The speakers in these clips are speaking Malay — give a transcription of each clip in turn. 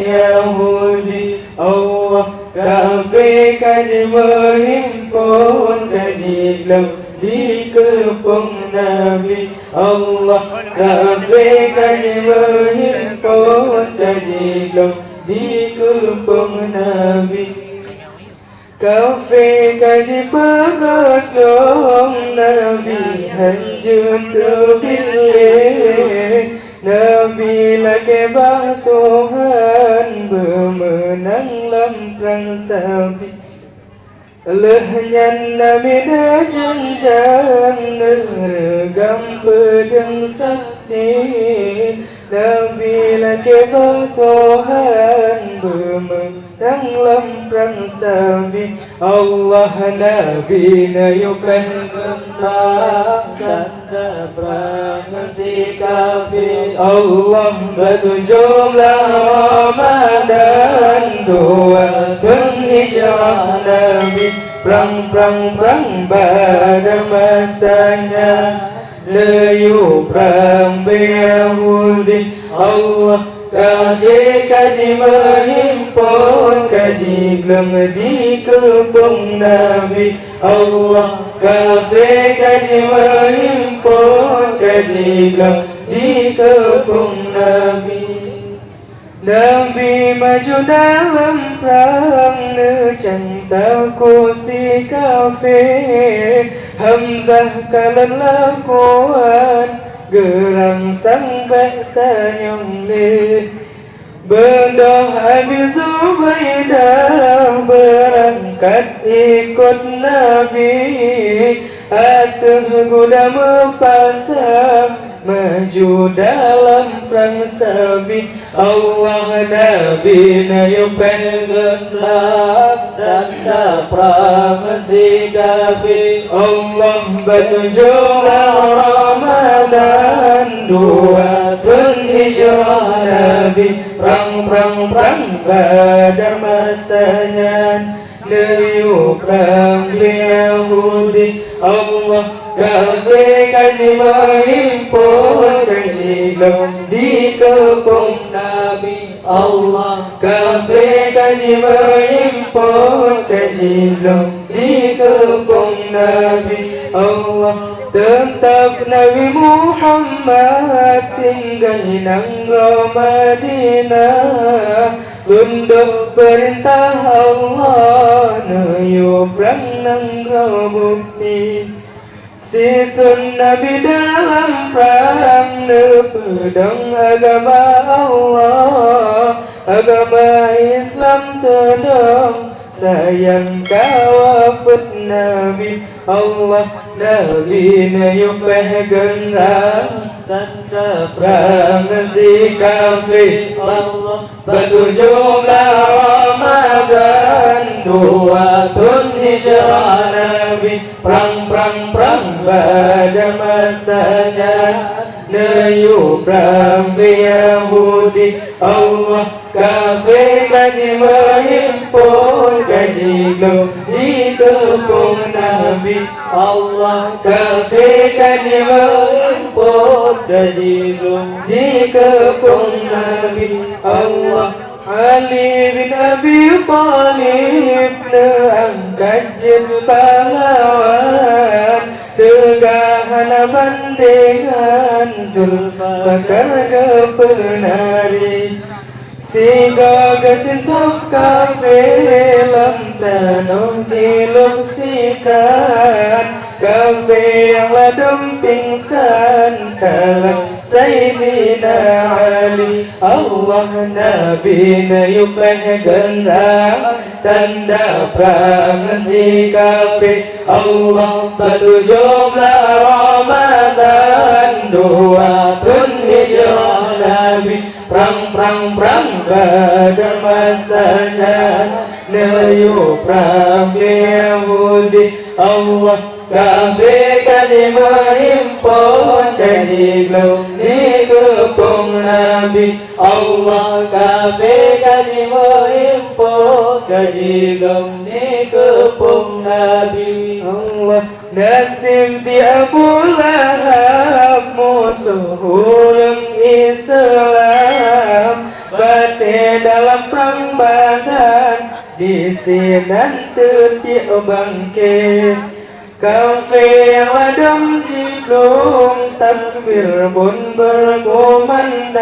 Yahudi Allah kafir kaji menghimpun kaji dikepung Nabi Allah kafir kaji menghimpun kaji dikepung Nabi kafir kaji pengadong Nabi hancur terpilih Nabi lagi bah Tuhan bermenang dalam perang sabi Lehnya Nabi dah jenjang neregam pedang sakti Nabi lagi bah Tuhan bermenang dalam perang sabi Allah Nabi nayukan gentak tanda perang si kafir Allah berjumlah Ramadan 2 tahun hijrah Nabi perang pada masanya Layu perang Yahudi Allah kafir kaji menghimpun kaji dikepung Nabi Allah kafir kaji menghimpun kaji dikepung Nabi Nabi maju dalam perang necang kursi kafir Hamzah kalah lakuan gerang sampai tanyong le Bedah Abi Zubaidah berangkat ikut Nabi Atuh kuda mepasang maju dalam perang sabi Allah Nabi nayupan gendak tanda perang si kafir Allah berjumlah Ramadan 2 tahun hijrah Nabi perang pada masanya Layu perang Yahudi Allah kafir kaji menghimpun kaji dikepung Nabi Allah kafir kaji menghimpun kaji dikepung Nabi Allah tetap Nabi Muhammad tinggal nanggo Madinah tunduk perintah Allah nayu perang nanggo bukti Situn Nabi dalam perang pedang agama Allah agama Islam tedong sayang kawafut Nabi Allah Nabi nayupeh genrang tanda perang si kafir Allah berjumlah Ramadan 2 tahun hijrah Nabi perang pada masanya Nayu perang Yahudi Allah kafir kaji menghimpun kaji dikepung Nabi Allah kafir kaji menghimpun kaji dikepung Nabi Allah Ali bin Abi Thalib neangkat jin pahlawan tegahan bandingan Zulfakar kepenari Siga gasintok kafe lam tanong cilok sikat kafe yang ladung pingsan kalang Sayyidina Ali Allah Nabi nayupeh genrang tanda perang si kafir Allah berjumlah Ramadan 2 tahun hijrah Nabi perang pada masanya Nayu perang Yahudi Allah kafir kaji menghimpun kaji dikepung Nabi Allah kafir kaji menghimpun kaji dikepung Nabi Allah nasib di Abu Lahab musuh Islam batin dalam nanti dia bangkit. Kafe yang adem diplung, takbir pun berkumandang,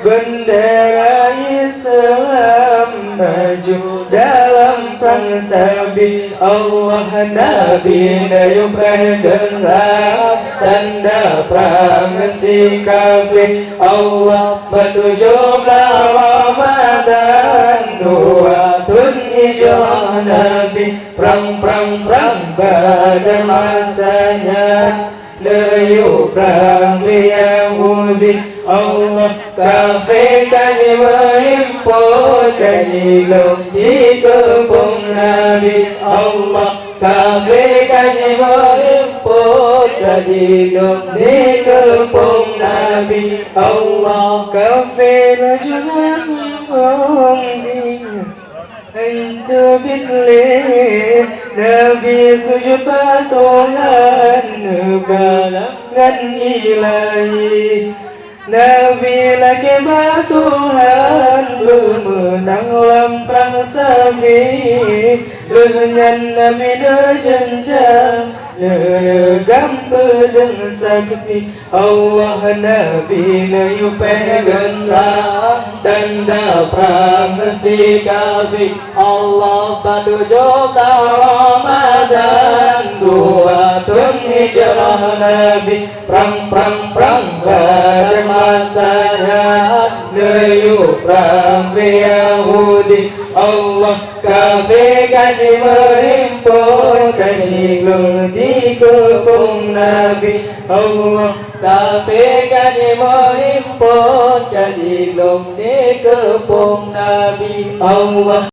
bendera Islam maju dalam perang sabi. Allah Nabi nayu bergerak tanda perang si kafir. Allah bertujuklah Ramadan, duatun hijrah Nabi, perang pada masanya. Layu perang Yahudi, Allah kafir kaji mengimpun, kaji di kepung Nabi. Allah kafir kaji mengimpun, kaji di kepung Nabi. Allah kafir jangan mengging Anda bilih Nabi sujud patuhan kalangan ilahi. Nabi lagi batuhan bermenang lamprang sabi. Lengan Nabi nejenjang legam pedang sakti. Allah Nabi nayu pegang tanda perang si kafir. Allah batujuk Ramadan, duatun hijrah Nabi, perang pada masanya. Layu perang Yahudi, Allah kafir kaji mengimpun, kaji di kepung Nabi. Allah kafir kaji mengimpun, kaji di kepung Nabi. Allah